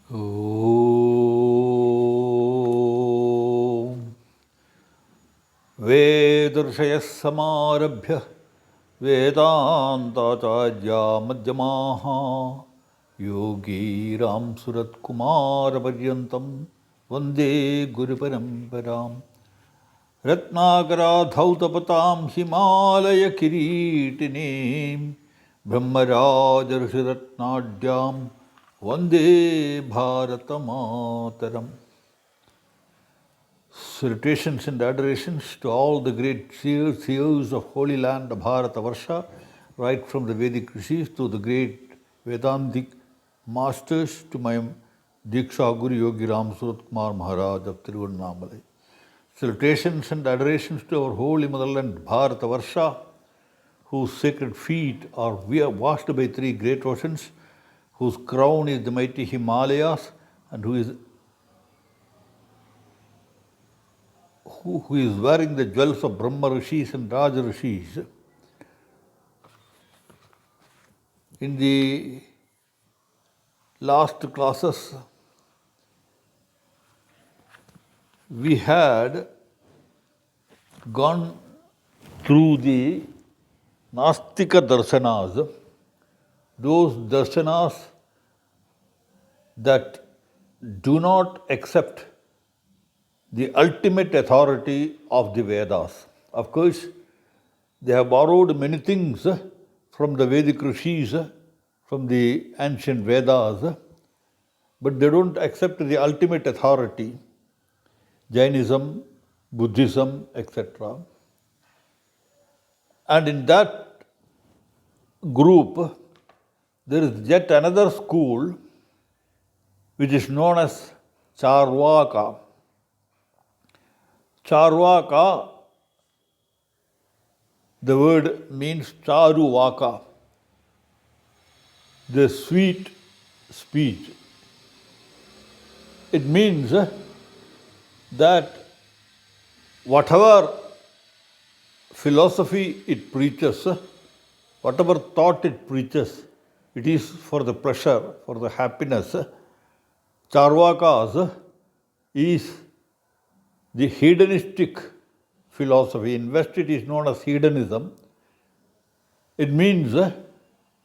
Om वेदऋषयः समारभ्य वेदान्ताचार्या मध्यमाः योगीरां सुरत्कुमारपर्यन्तं Vande गुरुपरम्परां रत्नाकराधौतपतां हिमालयकिरीटिनीं ब्रह्मराजर्षिरत्नाढ्यां Vande भारतमातरम्. Salutations and adorations to all the great seers of holy land of Bharatavarsha, right from the Vedic rishis to the great Vedantic masters, to my Diksha Guru Yogi Ram Surat Kumar Maharaj of Tiruvannamalai. Salutations and adorations to our holy motherland Bharatavarsha, whose sacred feet are washed by three great oceans, whose crown is the mighty Himalayas, and who is wearing the jewels of Brahma Rishis and Raja Rishis. In the last classes, we had gone through the Nastika Darshanas, those darshanas that do not accept the ultimate authority of the Vedas. Of course, they have borrowed many things from the Vedic rishis, from the ancient Vedas, but they don't accept the ultimate authority, Jainism, Buddhism, etc. And in that group, there is yet another school which is known as Charvaka. Charvaka, the word means Charuvaka, the sweet speech. It means that whatever philosophy it preaches, whatever thought it preaches, it is for the pleasure, for the happiness. Charvakas is the hedonistic philosophy. In West it is known as hedonism. It means that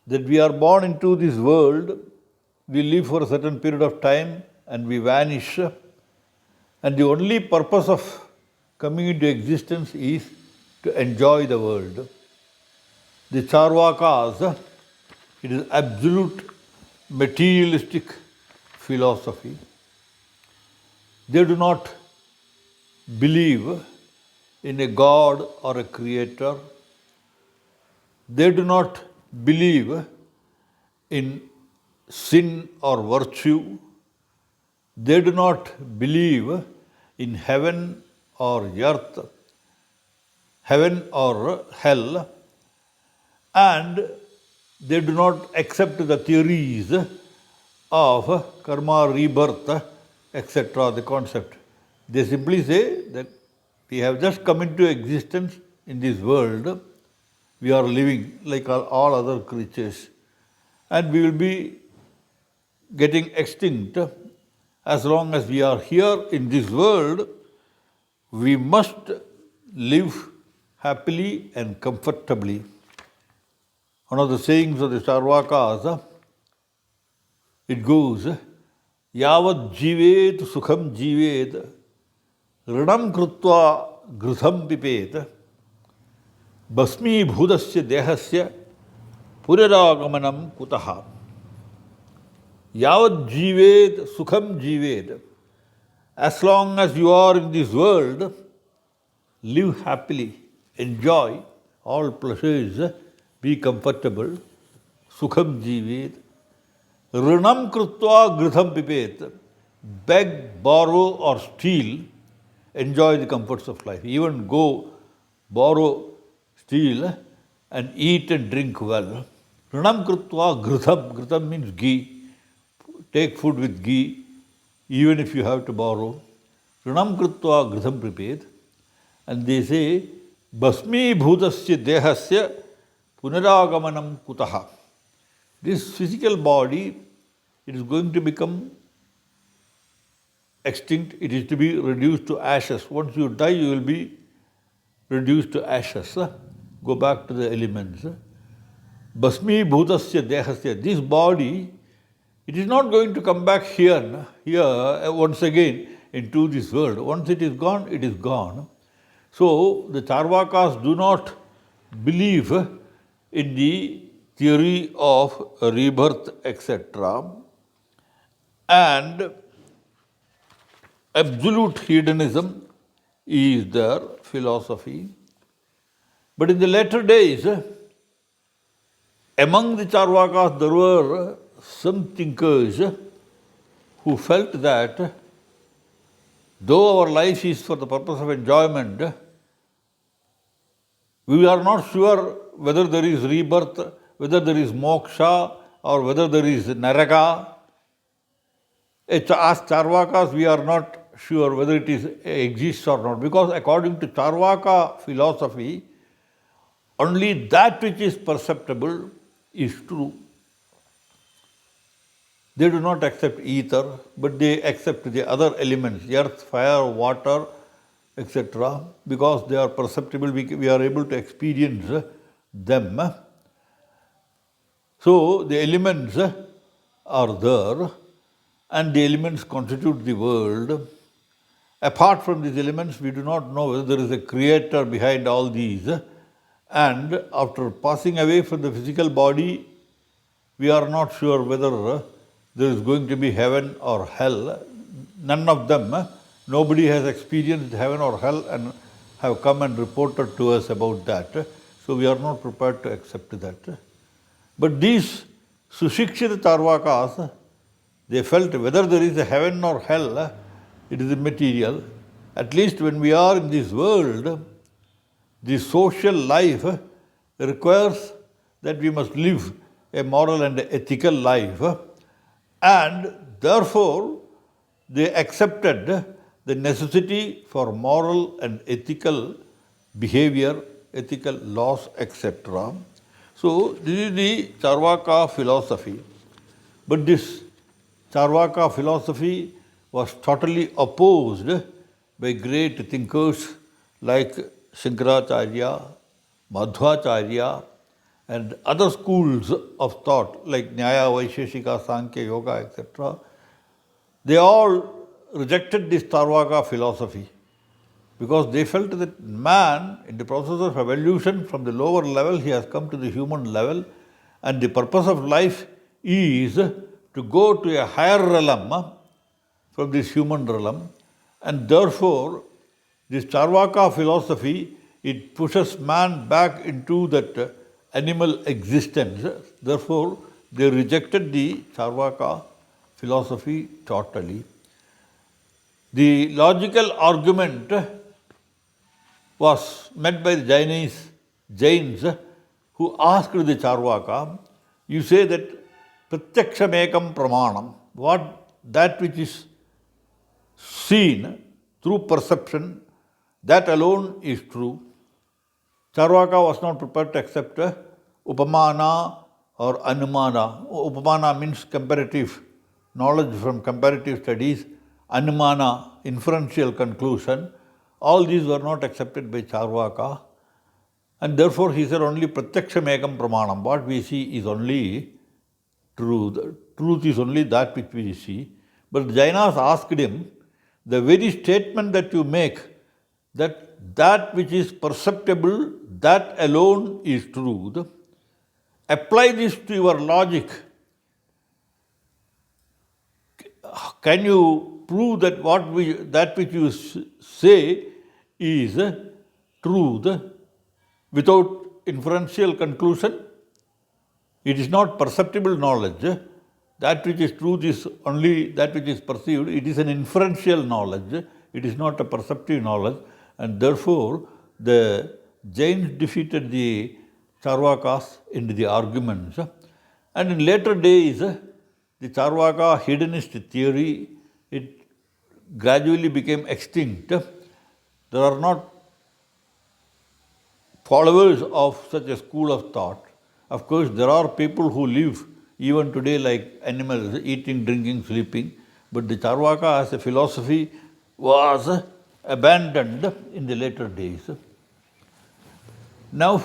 we are born into this world, we live for a certain period of time and we vanish. And the only purpose of coming into existence is to enjoy the world. The Charvakas, it is absolute materialistic philosophy. They do not believe in a God or a creator. They do not believe in sin or virtue. They do not believe in heaven or earth, heaven or hell, and they do not accept the theories of karma, rebirth, etc., the concept. They simply say that we have just come into existence in this world, we are living like all other creatures, and we will be getting extinct. As long as we are here in this world, we must live happily and comfortably. One of the sayings of the Charvakas, it goes, Yavad jivet sukham jivet, rinam krutva ghritham pipet, basmi bhudasya dehasya puraragamanam kutaha. Yavad jivet sukham jivet. As long as you are in this world, live happily, enjoy all pleasures, be comfortable. Sukham jivet. Rinam krutva gritham pipet. Beg, borrow or steal, enjoy the comforts of life. Even go borrow, steal and eat and drink well. Rinam krutva gritham. Gritham means ghee. Take food with ghee, even if you have to borrow. Rinam krutva gritham pipet. And they say, Basmi bhutasya dehasya punaragamanam kutaha. This physical body, it is going to become extinct, it is to be reduced to ashes. Once you die, you will be reduced to ashes. Go back to the elements. Basmi bhutasya dehasya. This body, it is not going to come back here once again into this world. Once it is gone, it is gone. So the Charvakas do not believe in the theory of rebirth, etc. And absolute hedonism is their philosophy. But in the later days, among the Charvakas, there were some thinkers who felt that though our life is for the purpose of enjoyment, we are not sure whether there is rebirth, whether there is moksha, or whether there is naraka. As Charvakas, we are not sure whether it exists or not, because according to Charvaka philosophy, only that which is perceptible is true. They do not accept ether, but they accept the other elements, earth, fire, water, etc. Because they are perceptible, we are able to experience them. So the elements are there, and the elements constitute the world. Apart from these elements, we do not know whether there is a creator behind all these. And after passing away from the physical body, we are not sure whether there is going to be heaven or hell. None of them, nobody has experienced heaven or hell and have come and reported to us about that. So we are not prepared to accept that. But these Sushikshita Charvakas, they felt whether there is a heaven or hell, it is immaterial. At least when we are in this world, the social life requires that we must live a moral and ethical life, and therefore they accepted the necessity for moral and ethical behavior, ethical laws, etc. So this is the Charvaka philosophy. But this Charvaka philosophy was totally opposed by great thinkers like Shankaracharya, Madhvacharya, and other schools of thought like Nyaya, Vaisheshika, Sankhya, Yoga, etc. They all rejected this Charvaka philosophy because they felt that man, in the process of evolution from the lower level, he has come to the human level, and the purpose of life is to go to a higher realm from this human realm, and therefore this Charvaka philosophy, it pushes man back into that animal existence. Therefore, they rejected the Charvaka philosophy totally. The logical argument was met by the Jains who asked the Charvaka, you say that pratyakshamekam pramanam, that which is seen through perception, that alone is true. Charvaka was not prepared to accept upamana or anumana. Upamana means comparative knowledge from comparative studies. Anumana, inferential conclusion. All these were not accepted by Charvaka. And therefore he said only pratyakshamekam pramanam. What we see is only truth. Truth is only that which we see. But the Jainas asked him, the very statement that you make, that which is perceptible, that alone is truth. Apply this to your logic. Can you prove that that which you say is truth without inferential conclusion? It is not perceptible knowledge. That which is truth is only that which is perceived. It is an inferential knowledge. It is not a perceptive knowledge. And therefore, the Jains defeated the Charvakas in the arguments. And in later days, the Charvaka hedonist theory, it gradually became extinct. There are not followers of such a school of thought. Of course, there are people who live even today like animals, eating, drinking, sleeping, But the Charvaka as a philosophy was abandoned in the later days. Now,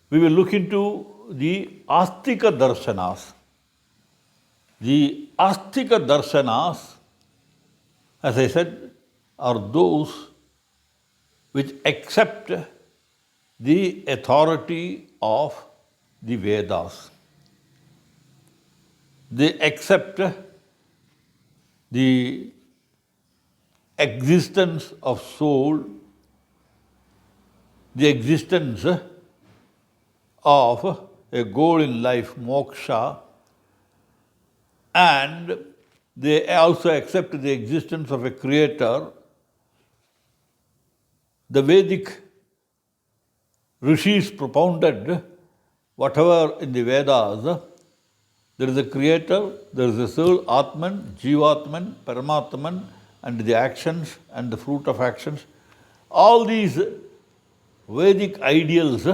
we will look into the Astika Darshanas. The Astika Darshanas, as I said, are those which accept the authority of the Vedas. They accept the existence of soul, the existence of a goal in life, moksha, and they also accept the existence of a creator. The Vedic rishis propounded whatever in the Vedas, there is a creator, there is a soul, Atman, Jivatman, Paramatman, and the actions and the fruit of actions. All these Vedic ideals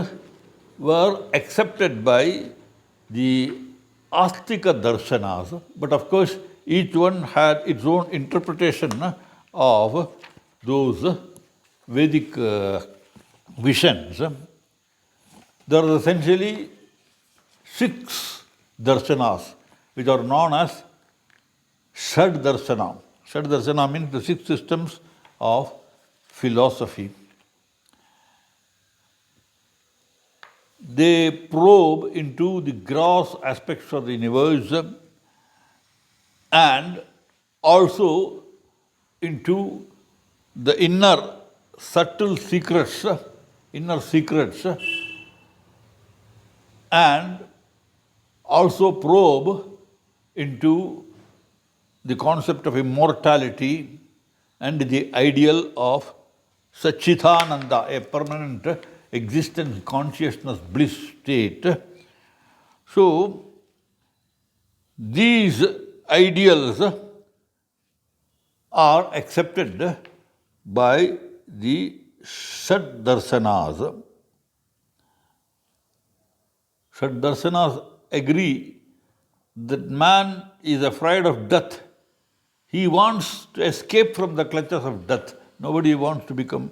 were accepted by the Astika Darshanas, but of course each one had its own interpretation of those Vedic visions. There are essentially 6 darshanas which are known as Shad Darshana. Shad Darshana means the 6 systems of philosophy. They probe into the gross aspects of the universe and also into the inner subtle secrets, and also probe into the concept of immortality and the ideal of Satchitananda, a permanent existence, consciousness, bliss state. So, these ideals are accepted by the Shad Darsanas. Shad Darsanas agree that man is afraid of death. He wants to escape from the clutches of death. Nobody wants to become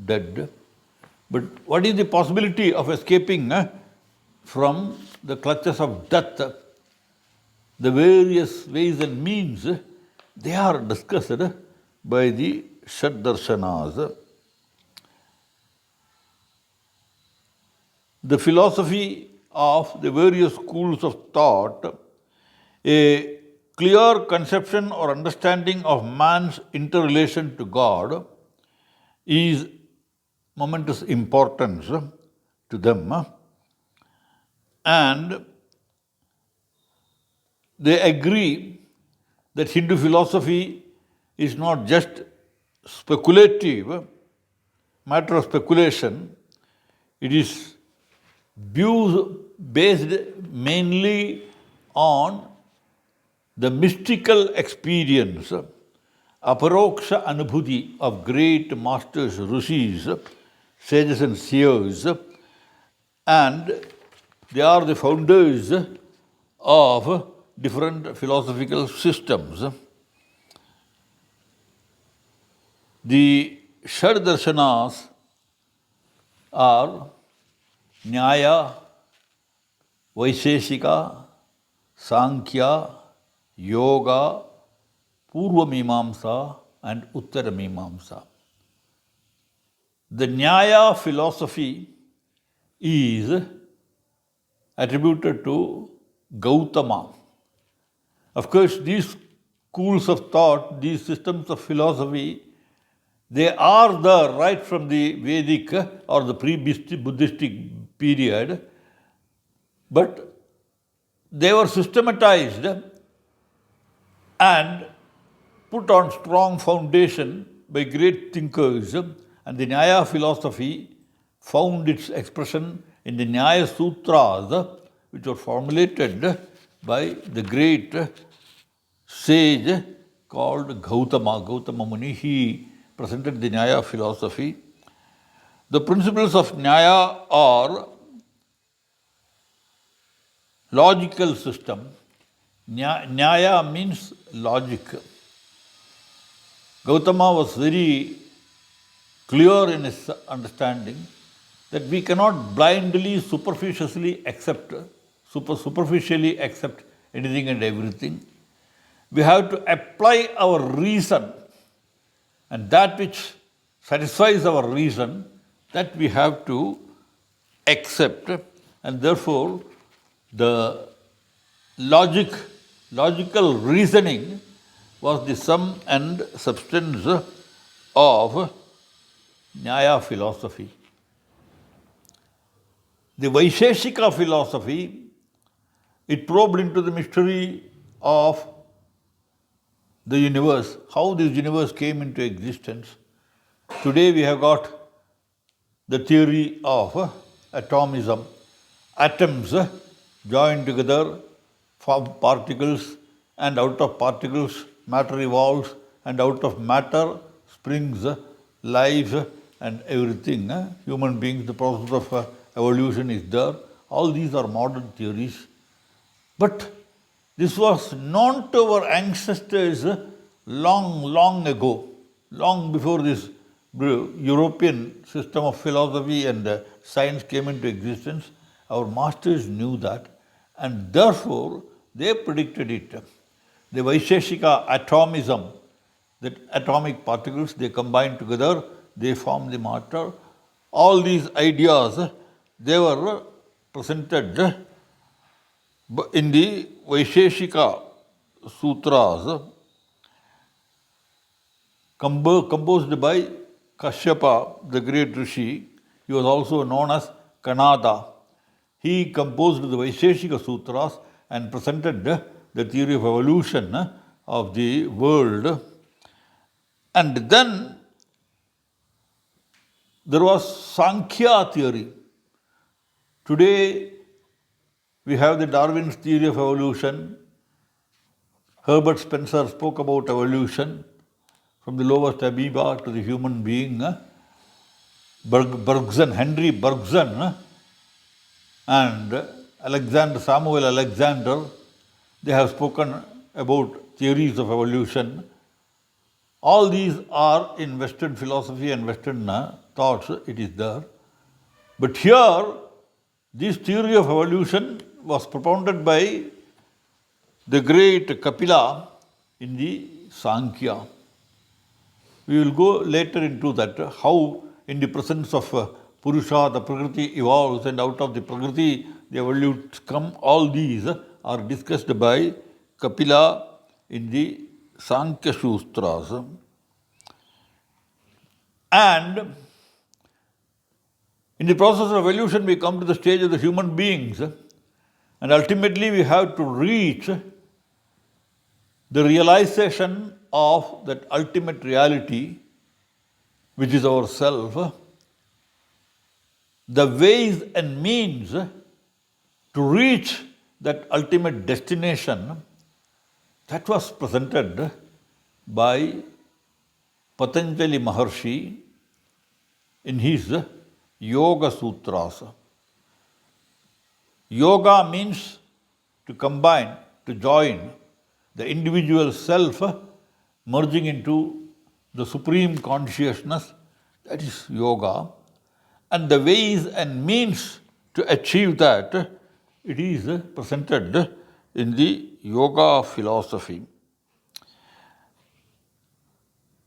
dead. But what is the possibility of escaping from the clutches of death? The various ways and means, they are discussed by the Shad Darshanas. The philosophy of the various schools of thought, a clear conception or understanding of man's interrelation to God is momentous importance to them, and they agree that Hindu philosophy is not just speculative, matter of speculation. It is views based mainly on the mystical experience, aparoksha anubhuti of great masters, rishis, sages and seers, and they are the founders of different philosophical systems. The Shad Darshanas are Nyaya, Vaisheshika, Sankhya, Yoga, Purva Mimamsa, and Uttara Mimamsa. The Nyaya philosophy is attributed to Gautama. Of course, these schools of thought, these systems of philosophy, they are there right from the Vedic or the pre-Buddhistic period, but they were systematized and put on strong foundation by great thinkers, and the Nyaya philosophy found its expression in the Nyaya Sutras, which were formulated by the great sage called Gautama Muni. He presented the Nyaya philosophy. The principles of Nyaya are logical system. Nyaya means logic. Gautama was very clear in his understanding that we cannot blindly, superficially accept anything and everything. We have to apply our reason, and that which satisfies our reason, that we have to accept, and therefore the logical reasoning was the sum and substance of Nyaya philosophy. The Vaisheshika philosophy, it probed into the mystery of the universe, how this universe came into existence. Today we have got the theory of atomism. Atoms join together, form particles, and out of particles matter evolves, and out of matter springs life and everything. Human beings, the process of evolution is there. All these are modern theories. But this was known to our ancestors long ago, long before this European system of philosophy and science came into existence. Our masters knew that, and therefore they predicted it. The Vaisheshika atomism, that atomic particles, they combine together, they form the matter. All these ideas, they were presented in the Vaisheshika Sutras, composed by Kashyapa, the great rishi. He was also known as Kanada. He composed the Vaisheshika Sutras and presented the theory of evolution of the world. And then there was Sankhya theory. Today we have the Darwin's theory of evolution. Herbert Spencer spoke about evolution from the lowest amoeba to the human being. Henry Bergson and Samuel Alexander, they have spoken about theories of evolution. All these are in Western philosophy and Western thoughts, it is there. But here, this theory of evolution was propounded by the great Kapila in the Sankhya. We will go later into that, how in the presence of Purusha, the Prakriti evolves, and out of the Prakriti, the evolutes come. All these are discussed by Kapila in the Sankhya Sutras. And in the process of evolution, we come to the stage of the human beings, and ultimately we have to reach the realization of that ultimate reality, which is ourself. The ways and means to reach that ultimate destination, that was presented by Patanjali Maharshi in his Yoga Sutras. Yoga means to combine, to join the individual self merging into the supreme consciousness, that is yoga. And the ways and means to achieve that, it is presented in the yoga philosophy.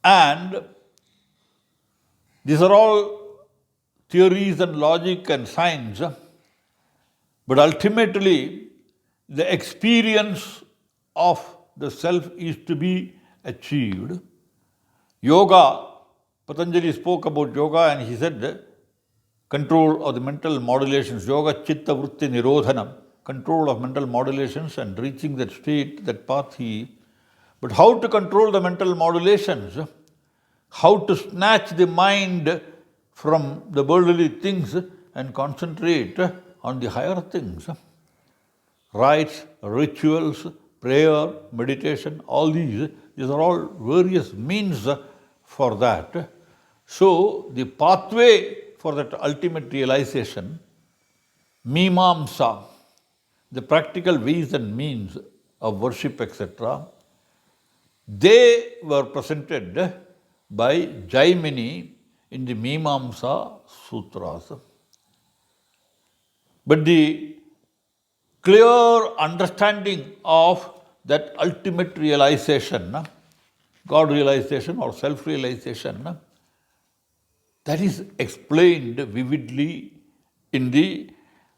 And these are all theories and logic and science, but ultimately the experience of the self is to be achieved. Yoga, Patanjali spoke about yoga and he said control of the mental modulations, yoga chitta vritti nirodhanam, control of mental modulations and reaching that state, that path But how to control the mental modulations? How to snatch the mind from the worldly things and concentrate on the higher things? Rites, rituals, prayer, meditation, all these are all various means for that. So, the pathway for that ultimate realization, Mimamsa, the practical ways and means of worship, etc., They were presented by Jaimini in the Mimamsa Sutras. But the clear understanding of that ultimate realization, God realization or self-realization, that is explained vividly in the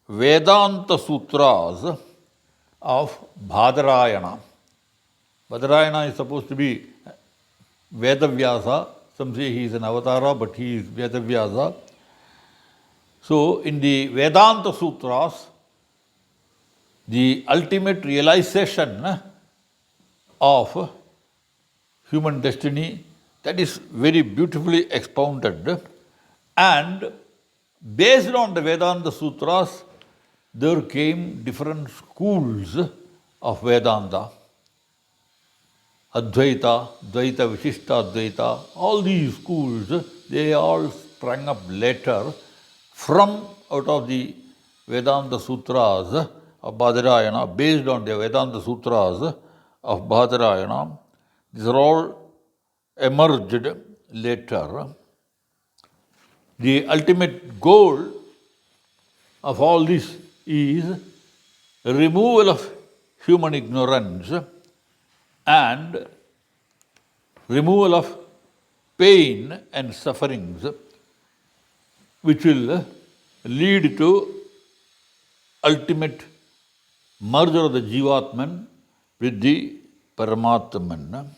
Vedanta Sutras of Bhadarayana. Badarayana is supposed to be Vedavyasa. Some say he is an avatara, but he is Vedavyasa. So, in the Vedanta Sutras, the ultimate realization of human destiny, that is very beautifully expounded. And based on the Vedanta Sutras, there came different schools of Vedanta. Advaita, Dvaita, Vishishta Advaita, all these schools, they all sprang up later from out of the Vedanta Sutras of Badarayana, based on the Vedanta Sutras of Badarayana. These are all emerged later. The ultimate goal of all this is removal of human ignorance and removal of pain and sufferings, which will lead to ultimate merger of the Jivatman with the Paramatman.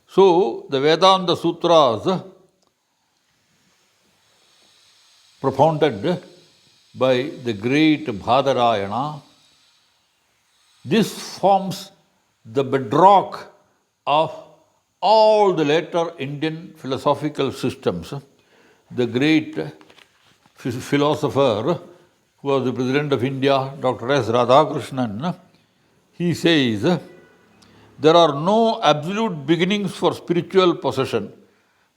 So, the Vedanta Sutras propounded by the great Bhadarayana, this forms the bedrock of all the later Indian philosophical systems. The great philosopher who was the President of India, Dr. S. Radhakrishnan, he says, there are no absolute beginnings for spiritual possession.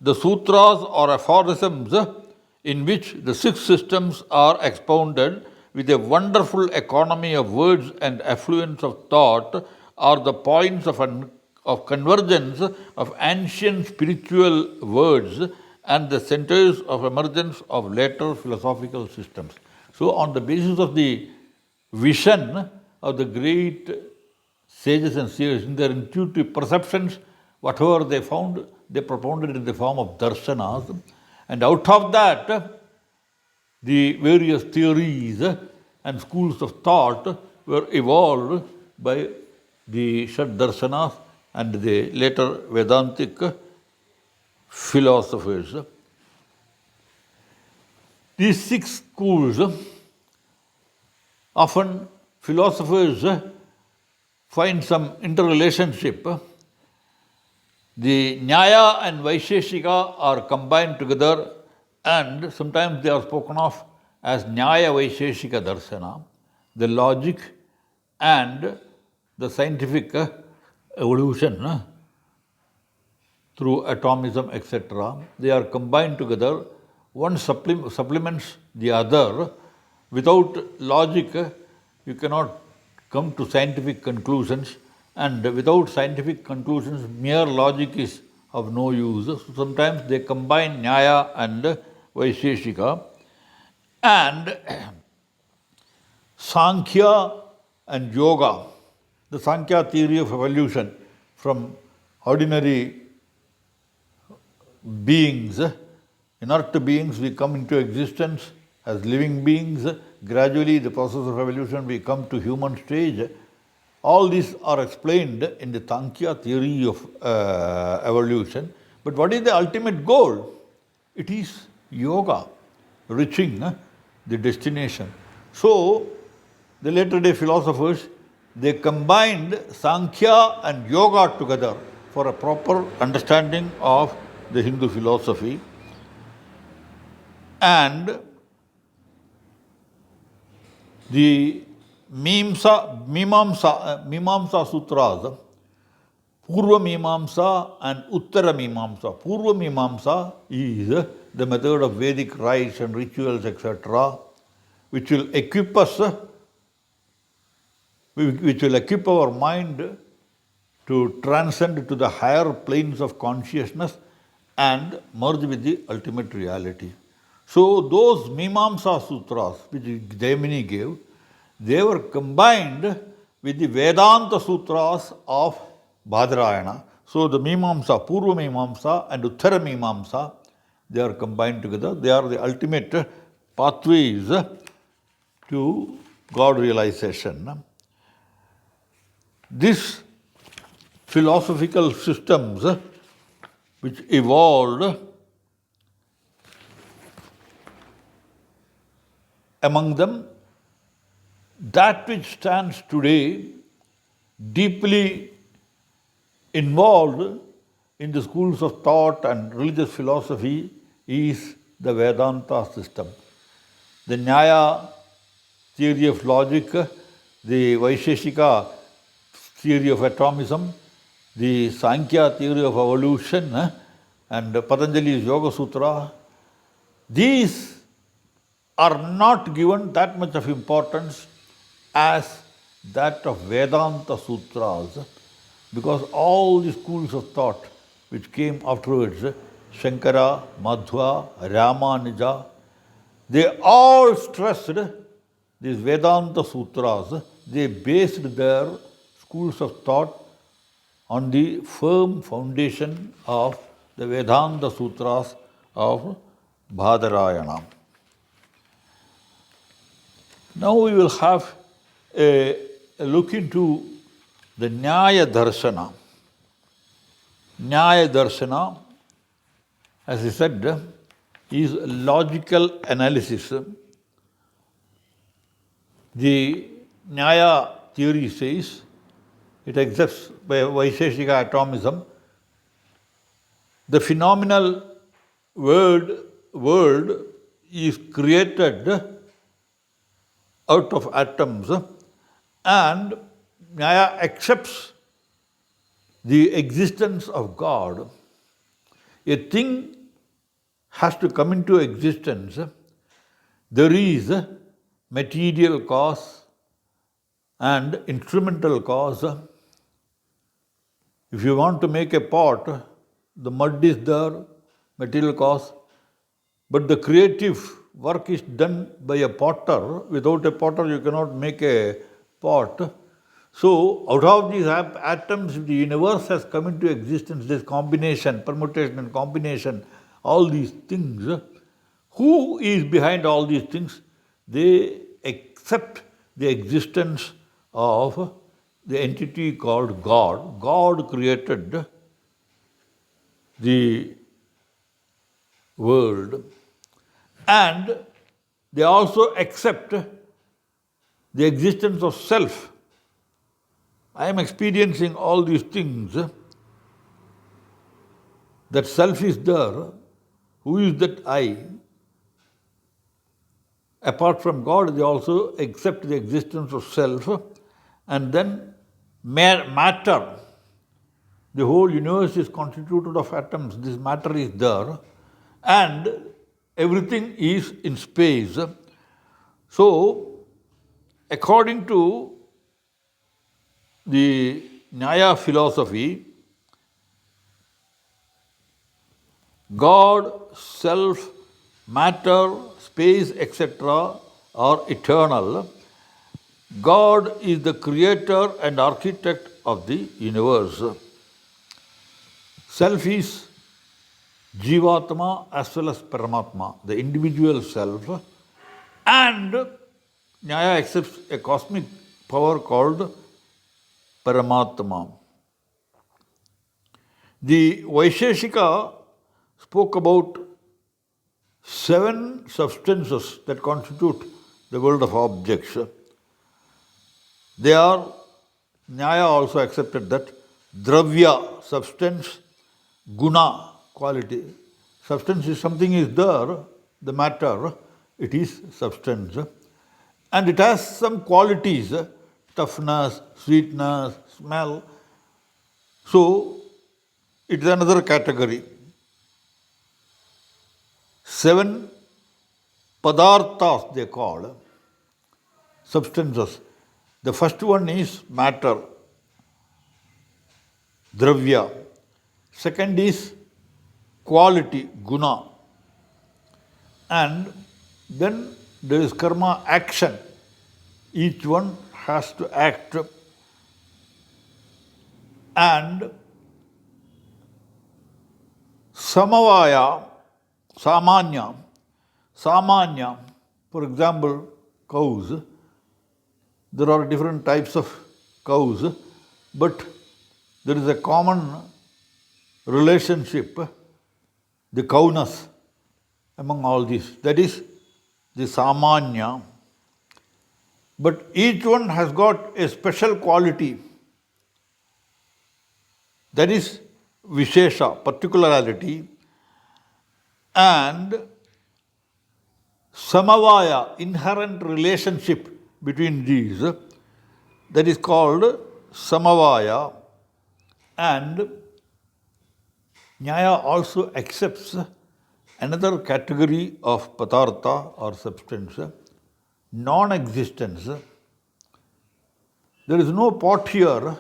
The sutras are aphorisms in which the six systems are expounded with a wonderful economy of words and affluence of thought, are the points of convergence of ancient spiritual words and the centers of emergence of later philosophical systems. So, on the basis of the vision of the great sages and seers, in their intuitive perceptions, whatever they found, they propounded in the form of darshanas. And out of that, the various theories and schools of thought were evolved by the Shad Darshanas and the later Vedantic philosophers. These six schools, often philosophers find some interrelationship. The Nyaya and Vaisheshika are combined together, and sometimes they are spoken of as Nyaya Vaisheshika Darshana, the logic and the scientific evolution through atomism, etc. They are combined together. One supplements the other. Without logic, you cannot come to scientific conclusions, and without scientific conclusions, mere logic is of no use. So sometimes they combine Nyaya and Vaisheshika, and Sankhya and Yoga, the Sankhya theory of evolution from ordinary beings, inert beings, we come into existence as living beings. Gradually, the process of evolution, we come to human stage. All these are explained in the Sankhya theory of evolution. But what is the ultimate goal? It is yoga, reaching the destination. So, the later day philosophers, they combined Sankhya and yoga together for a proper understanding of the Hindu philosophy. And the Mimamsa Sutras, Purva Mimamsa and Uttara Mimamsa. Purva Mimamsa is the method of Vedic rites and rituals, etc., which will equip us, which will equip our mind to transcend to the higher planes of consciousness and merge with the ultimate reality. So those Mimamsa Sutras which Jaimini gave, they were combined with the Vedanta Sutras of Badarayana. So the Mimamsa, Purva Mimamsa and Uttara Mimamsa, they are combined together. They are the ultimate pathways to God realization. These philosophical systems which evolved among them, that which stands today deeply involved in the schools of thought and religious philosophy is the Vedanta system. The Nyaya theory of logic, the Vaisheshika theory of atomism, the Sankhya theory of evolution, and Patanjali's Yoga Sutra, these are not given that much of importance as that of Vedanta Sutras, because all the schools of thought which came afterwards, Shankara, Madhva, Ramanuja, they all stressed these Vedanta Sutras. They based their schools of thought on the firm foundation of the Vedanta Sutras of Badarayana. Now we will have a look into the Nyaya Darshana. Nyaya Darshana, as I said, is logical analysis. The Nyaya theory says, it accepts by Vaisheshika atomism, the phenomenal world is created out of atoms, and Nyaya accepts the existence of God. A thing has to come into existence. There is material cause and instrumental cause. If you want to make a pot, the mud is there, material cause, but the creative work is done by a potter. Without a potter, you cannot make a pot. So, out of these atoms, the universe has come into existence, this combination, permutation and combination, all these things. Who is behind all these things? They accept the existence of the entity called God. God created the world. And they also accept the existence of self. I am experiencing all these things. That self is there. Who is that I? Apart from God, they also accept the existence of self. And then matter. The whole universe is constituted of atoms. This matter is there. And everything is in space. So, according to the Nyaya philosophy, God, self, matter, space, etc. are eternal. God is the creator and architect of the universe. Self is Jivatma as well as Paramatma, the individual self, and Nyaya accepts a cosmic power called Paramatma. The Vaisheshika spoke about 7 substances that constitute the world of objects. They are, Nyaya also accepted that, Dravya, substance, Guna, quality. Substance is something is there, the matter, it is substance. And it has some qualities, toughness, sweetness, smell. So, it is another category. 7 padarthas they call, substances. The first one is matter. dravya. Second is quality, guna. And then there is karma, action. Each one has to act. And samavaya, samanya. Samanya, for example, cows. There are different types of cows, but there is a common relationship, the cowness among all these. That is the samanya. But each one has got a special quality. That is vishesha, particularity. And samavaya, inherent relationship between these, that is called samavaya. And Nyaya also accepts another category of padartha or substance, non-existence. There is no pot here.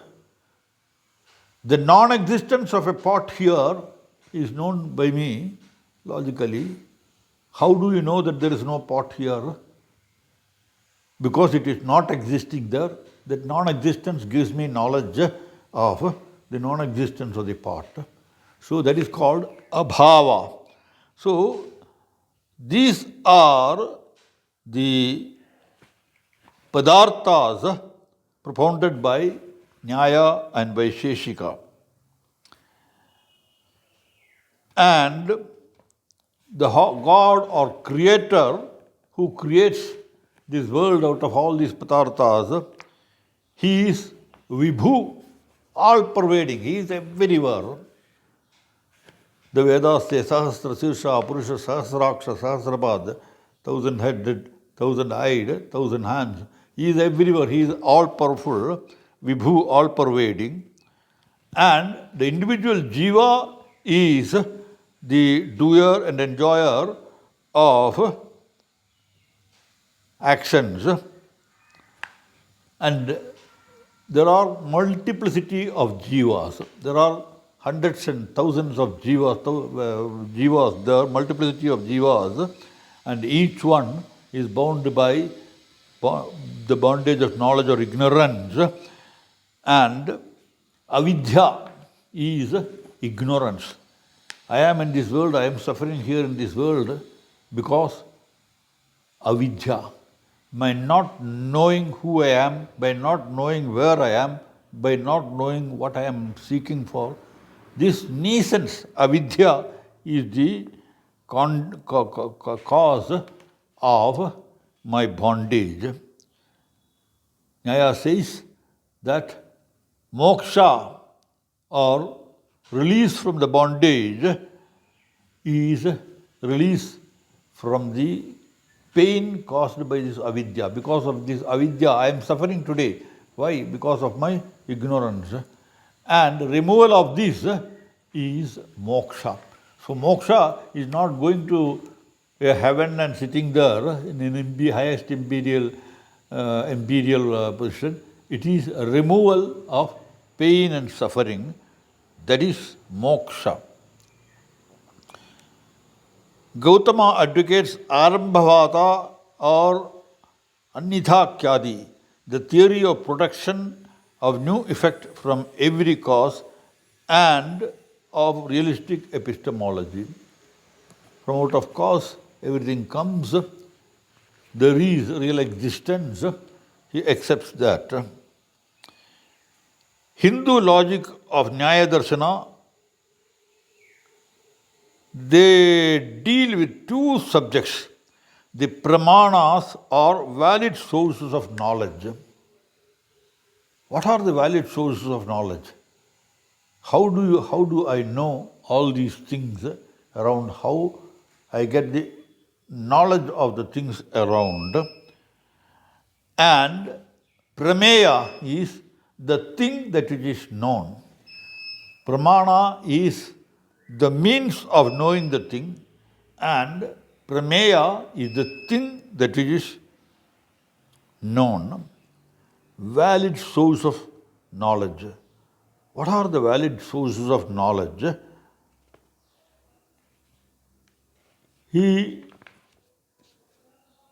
The non-existence of a pot here is known by me logically. How do you know that there is no pot here? Because it is not existing there. That non-existence gives me knowledge of the non-existence of the pot. So that is called abhava. So these are the padarthas propounded by Nyaya and Vaisheshika. And the God or creator who creates this world out of all these padarthas, he is Vibhu, all pervading, he is everywhere. The Vedas say Sahasra Sirsha Purusha Sahasraksha Sahasrapad, 1,000-headed, 1,000-eyed, 1,000 hands. He is everywhere, he is all powerful, Vibhu, all pervading. And the individual jiva is the doer and enjoyer of actions. And there are multiplicity of jivas. There are hundreds and thousands of jivas, there are multiplicity of jivas, and each one is bound by the bondage of knowledge or ignorance. And avidya is ignorance. I am in this world, I am suffering here in this world because avidya. By not knowing who I am, by not knowing where I am, by not knowing what I am seeking for, this nescience, avidya, is the cause of my bondage. Nyaya says that moksha or release from the bondage is release from the pain caused by this avidya. Because of this avidya, I am suffering today. Why? Because of my ignorance. And removal of this is moksha. So moksha is not going to a heaven and sitting there in an highest imperial position. It is a removal of pain and suffering. That is moksha. Gautama advocates Arambhavata or Annidhakyadi, the theory of production of new effect from every cause and of realistic epistemology. From out of cause, everything comes. There is real existence. He accepts that. Hindu logic of Nyaya Darshana, they deal with two subjects. The pramanas are valid sources of knowledge. What are the valid sources of knowledge? How do I know all these things around? How I get the knowledge of the things around? And prameya is the thing that it is known. Pramana is the means of knowing the thing, and prameya is the thing that it is known. Valid source of knowledge. What are the valid sources of knowledge?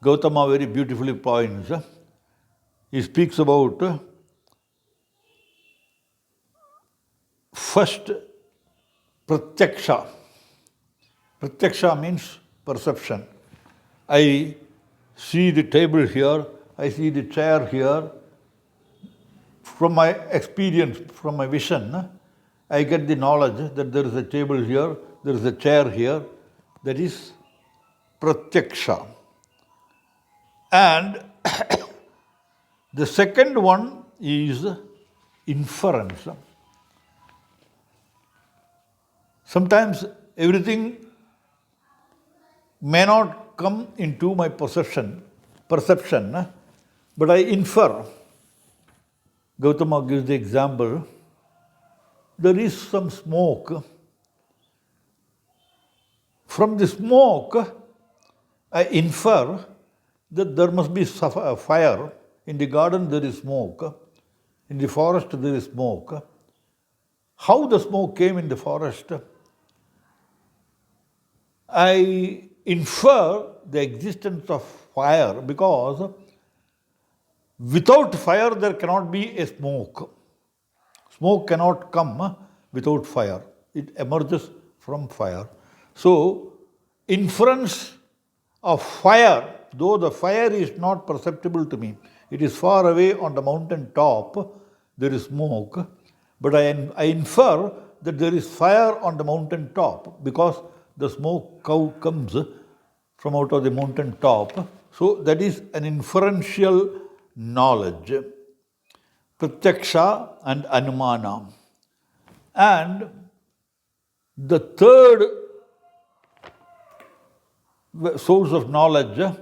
Gautama very beautifully points. He speaks about first pratyaksha. Pratyaksha means perception. I see the table here, I see the chair here. From my experience, from my vision, I get the knowledge that there is a table here, there is a chair here. That is pratyaksha. And the second one is inference. Sometimes everything may not come into my perception, but I infer. Gautama gives the example, there is some smoke. From the smoke, I infer that there must be a fire. In the garden there is smoke, in the forest there is smoke. How the smoke came in the forest? I infer the existence of fire because without fire there cannot be a smoke. Smoke cannot come without fire. It emerges from fire. So, inference of fire, though the fire is not perceptible to me, it is far away on the mountain top, there is smoke, but I infer that there is fire on the mountain top because the smoke comes from out of the mountain top. So that is an inferential knowledge. Pratyaksha and Anumana. And the third source of knowledge,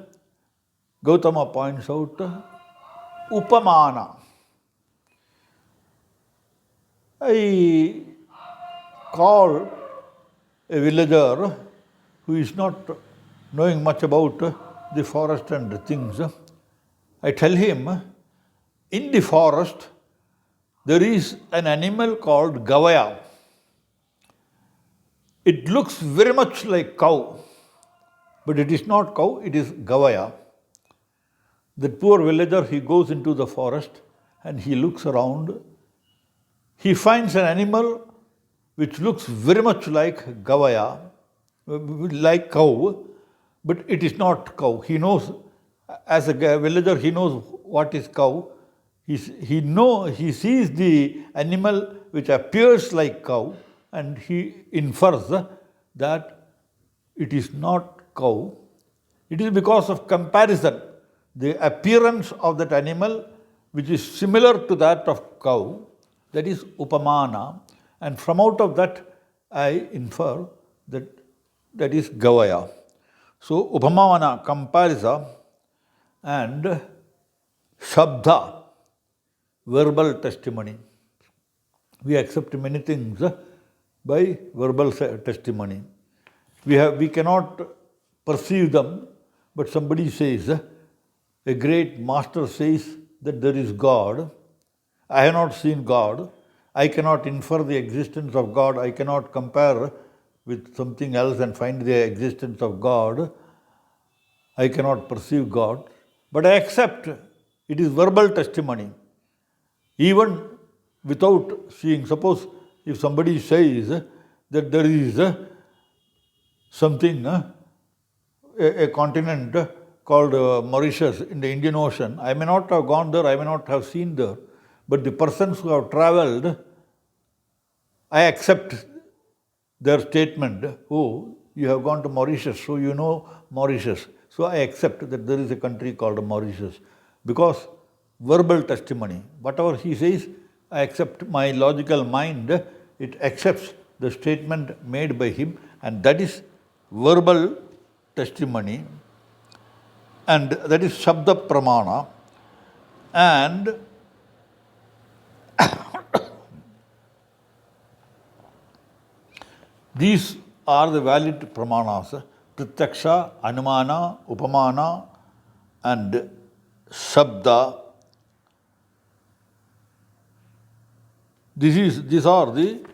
Gautama points out, Upamana. I call a villager who is not knowing much about the forest and the things. I tell him, in the forest there is an animal called Gavaya. It looks very much like cow, but it is not cow, it is Gavaya. That poor villager, he goes into the forest and he looks around. He finds an animal which looks very much like Gavaya, like cow, but it is not cow. He knows, as a villager, he knows what is cow. He sees the animal which appears like cow and he infers that it is not cow. It is because of comparison. The appearance of that animal which is similar to that of cow, that is Upamana, and from out of that I infer that is Gavaya. So Upamana, comparison, and Shabda, verbal testimony. We accept many things by verbal testimony. We cannot perceive them, but somebody says, a great master says that there is God. I have not seen God. I cannot infer the existence of God. I cannot compare with something else and find the existence of God. I cannot perceive God. But I accept it is verbal testimony. Even without seeing, suppose if somebody says that there is something, a continent called Mauritius in the Indian Ocean, I may not have gone there, I may not have seen there, but the persons who have travelled, I accept their statement, oh, you have gone to Mauritius, so you know Mauritius. So I accept that there is a country called Mauritius because verbal testimony. Whatever he says, I accept. My logical mind, it accepts the statement made by him, and that is verbal testimony, and that is Shabda Pramana. And these are the valid pramanas: Pratyaksha, Anumana, Upamana, and Shabda. These are the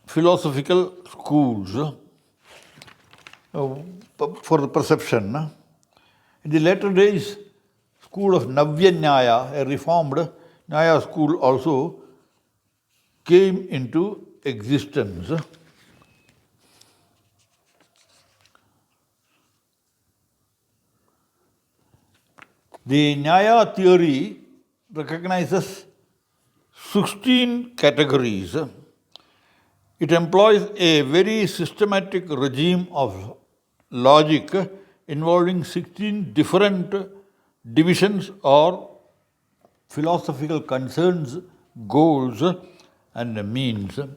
philosophical schools for the perception. In the later days, school of Navya Nyaya, a reformed Nyaya school, also came into existence. The Nyaya theory recognizes 16 categories. It employs a very systematic regime of logic involving 16 different divisions or philosophical concerns, goals, and means. They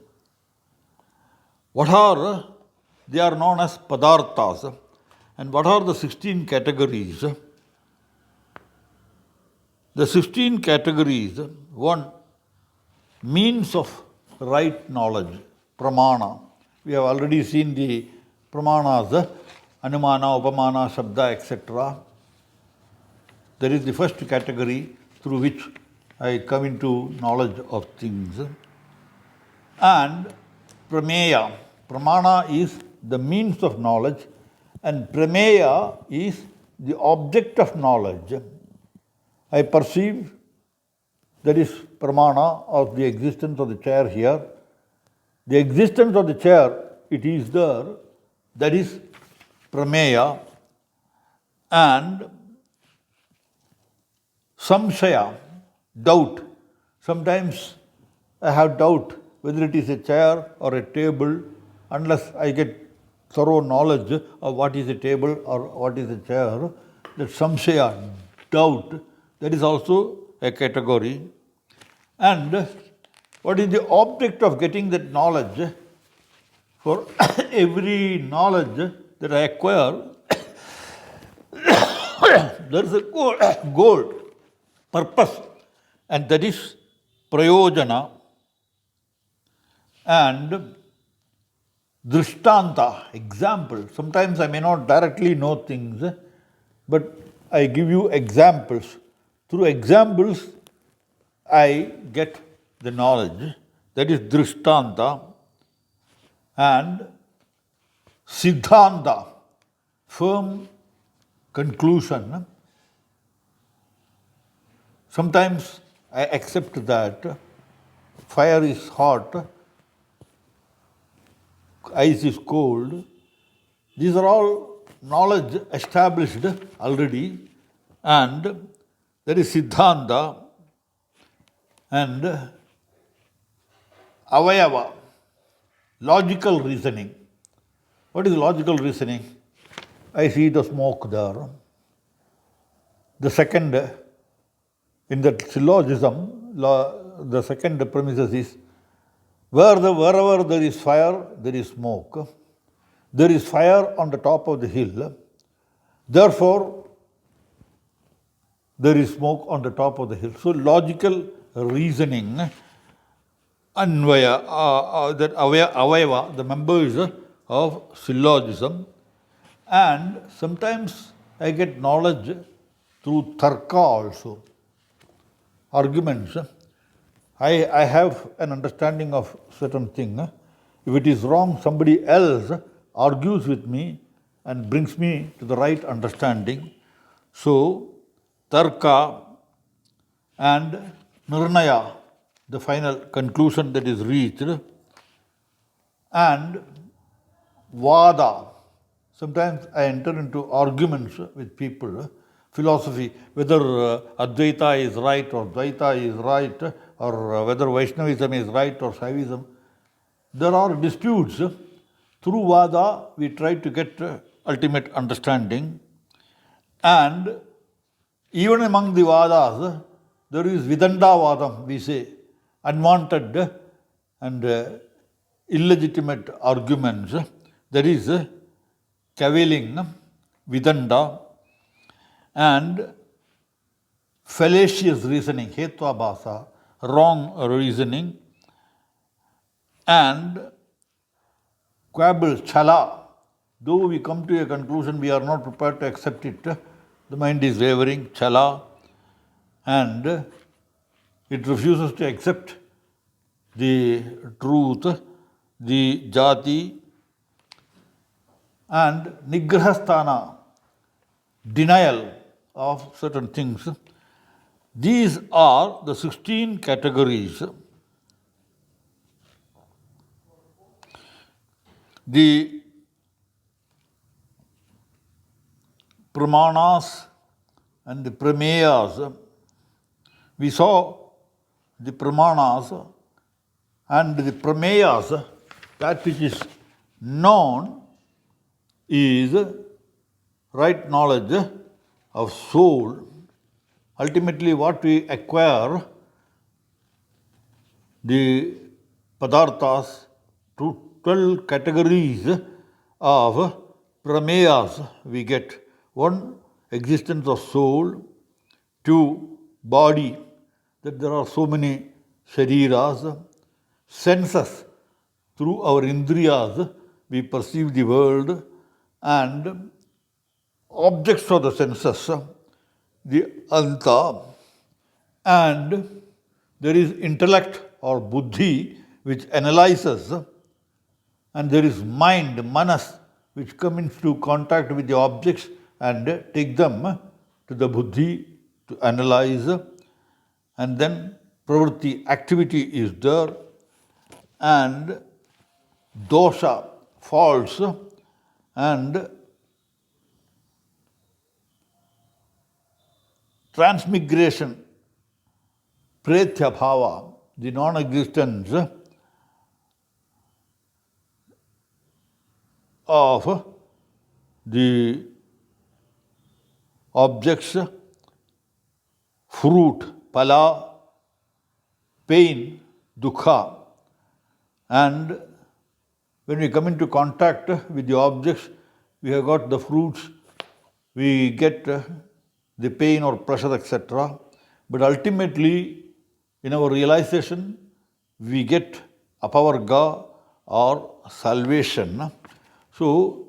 are known as padarthas. And what are the 16 categories? The 16 categories: 1. Means of right knowledge, pramana. We have already seen the pramanas, anumana, upamana, shabda, etc. That is the first category through which I come into knowledge of things. And prameya. Pramana is the means of knowledge, and prameya is the object of knowledge. I perceive, that is pramana of the existence of the chair here. The existence of the chair, it is there, that is prameya. And samshaya, doubt. Sometimes I have doubt whether it is a chair or a table, unless I get thorough knowledge of what is a table or what is a chair. That samshaya, doubt, that is also a category. And what is the object of getting that knowledge? For every knowledge that I acquire, there is a goal, purpose, and that is prayojana. And drishtanta, example. Sometimes I may not directly know things, but I give you examples. Through examples, I get the knowledge. That is drishtanta. And siddhanta, firm conclusion. Sometimes I accept that fire is hot, ice is cold. These are all knowledge established already, and that is siddhanta. And avayava, logical reasoning. What is logical reasoning? I see the smoke there. The second, in that syllogism, the second premises is, wherever there is fire, there is smoke. There is fire on the top of the hill. Therefore, there is smoke on the top of the hill. So logical reasoning, anvaya, that avayava, the members of syllogism. And sometimes I get knowledge through tarka also, arguments. I have an understanding of certain thing. If it is wrong, somebody else argues with me and brings me to the right understanding. So, tarka and nirnaya, the final conclusion that is reached, and vada. Sometimes I enter into arguments with people, philosophy, whether Advaita is right or Dvaita is right, or whether Vaishnavism is right or Shaivism. There are disputes. Through Vada, we try to get ultimate understanding. And even among the Vadas, there is Vidandavadam, we say, unwanted and illegitimate arguments. There is cavilling, Vidanda, and fallacious reasoning, Hetvabhasa, wrong reasoning, and quabble, chala. Though we come to a conclusion, we are not prepared to accept it. The mind is wavering, chala. and it refuses to accept the truth, the jati, and nigrahasthana, denial of certain things. These are the 16 categories. The pramanas and the prameyas. We saw the pramanas and the prameyas, that which is known is right knowledge of soul. Ultimately, what we acquire, the padarthas, to 12 categories of prameyas we get. One, existence of soul. Two, body, that there are so many shariras. Senses, through our indriyas we perceive the world, and objects of the senses, the anta, and there is intellect or buddhi which analyzes, and there is mind, manas, which come into contact with the objects and take them to the buddhi to analyze, and then pravritti, activity is there, and dosha, faults, and transmigration, pretya bhava, the non-existence of the objects, fruit, pala, pain, dukha, and when we come into contact with the objects, we have got the fruits, we get the pain or pleasure, etc. But ultimately, in our realization, we get apavarga or salvation. So,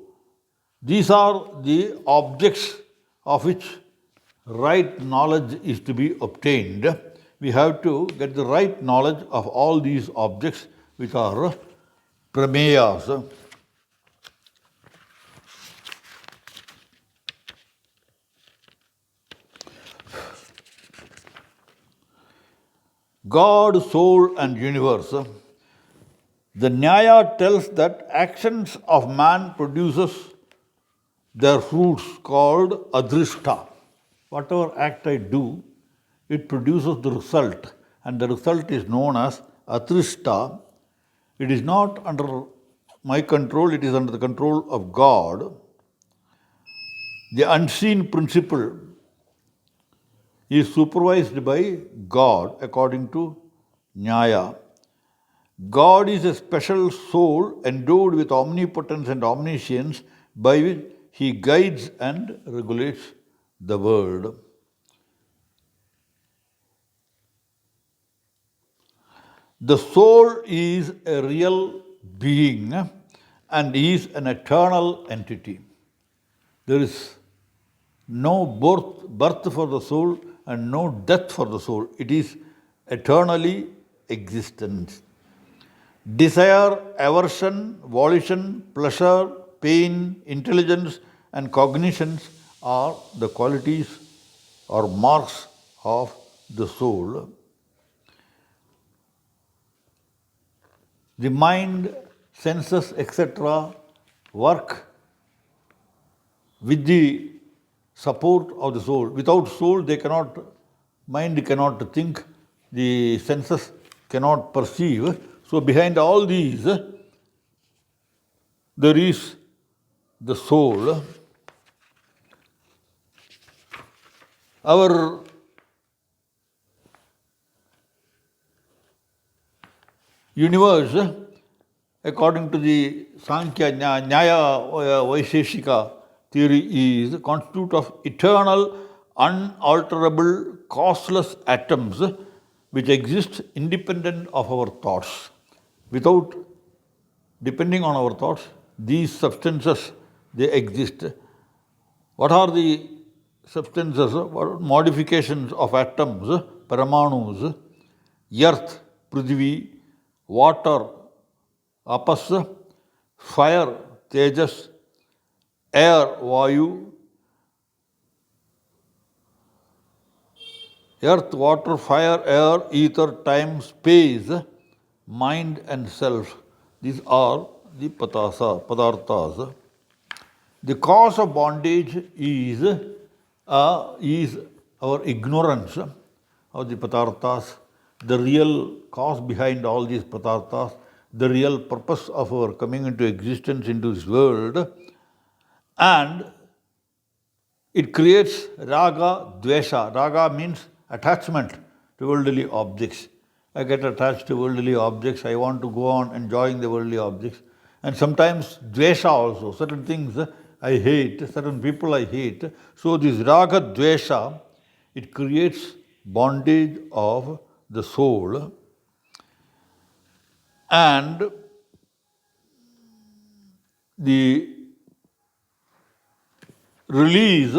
these are the objects of which right knowledge is to be obtained. We have to get the right knowledge of all these objects which are prameyas. God, soul, and universe. The Nyaya tells that actions of man produces their fruits called adrishta. Whatever act I do, it produces the result, and the result is known as adrishta. It is not under my control, it is under the control of God. The unseen principle is supervised by God according to Nyaya. God is a special soul endowed with omnipotence and omniscience by which he guides and regulates the world. The soul is a real being and is an eternal entity. There is no birth for the soul and no death for the soul. It is eternally existent. Desire, aversion, volition, pleasure, pain, intelligence, and cognitions are the qualities or marks of the soul. The mind, senses, etc. work with the support of the soul. Without soul, mind cannot think, the senses cannot perceive. So behind all these, there is the soul. Our universe, according to the Sankhya Nyaya Vaisheshika theory, is constituted of eternal, unalterable, causeless atoms which exist independent of our thoughts. Without depending on our thoughts, these substances, they exist. What are the substances, modifications of atoms, paramanus, earth, prithvi, water, apas, fire, tejas, air, vayu, earth, water, fire, air, ether, time, space, mind and self. These are the padarthas. The cause of bondage is our ignorance of the padarthas, the real cause behind all these padarthas, the real purpose of our coming into existence into this world, and it creates raga, dvesha. Raga means attachment to worldly objects. I get attached to worldly objects, I want to go on enjoying the worldly objects. And sometimes dvesha also, certain things I hate, certain people I hate. So this raga, dvesha, it creates bondage of the soul. And the release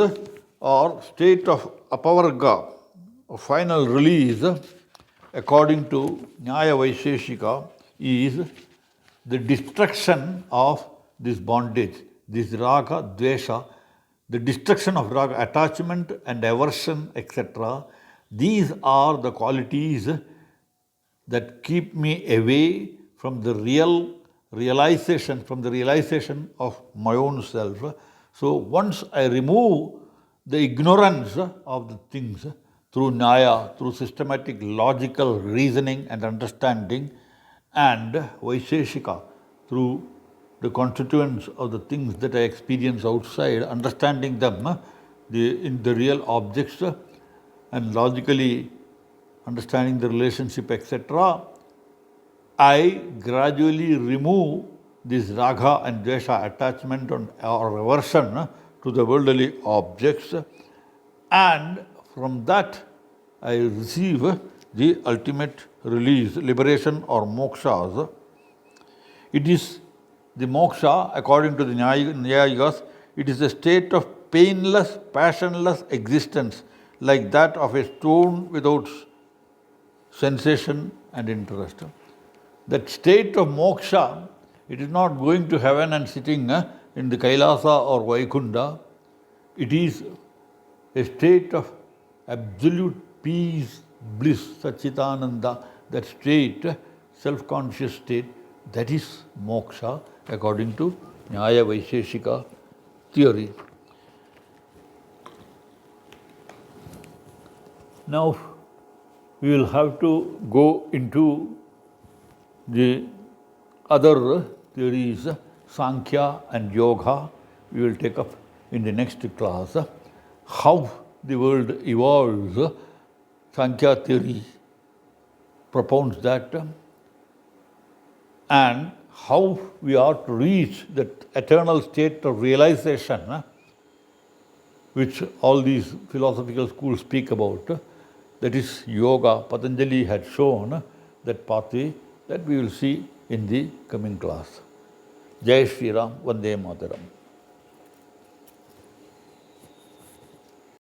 or state of apavarga, final release, according to Nyaya Vaisheshika, is the destruction of this bondage, this raga, dvesha, the destruction of raga, attachment and aversion, etc. These are the qualities that keep me away from the realization of my own self. So once I remove the ignorance of the things through Nyaya, through systematic logical reasoning and understanding, and Vaisheshika, through the constituents of the things that I experience outside, understanding them in the real objects, and logically understanding the relationship, etc., I gradually remove this raga and dvesha, attachment or aversion to the worldly objects, and from that I receive the ultimate release, liberation or mokshas. It is the moksha, according to the Nyayikas, it is a state of painless, passionless existence, like that of a stone without sensation and interest. That state of moksha, it is not going to heaven and sitting in the Kailasa or Vaikunda. It is a state of absolute peace, bliss, Satchitananda, that state, self-conscious state, that is moksha according to Nyaya Vaisheshika theory. Now, we will have to go into the other theories, Sankhya and Yoga. We will take up in the next class how the world evolves. Sankhya theory propounds that, and how we are to reach that eternal state of realization which all these philosophical schools speak about. That is yoga. Patanjali had shown that pathway, that we will see in the coming class. Jai Shri Ram, Vande Mataram.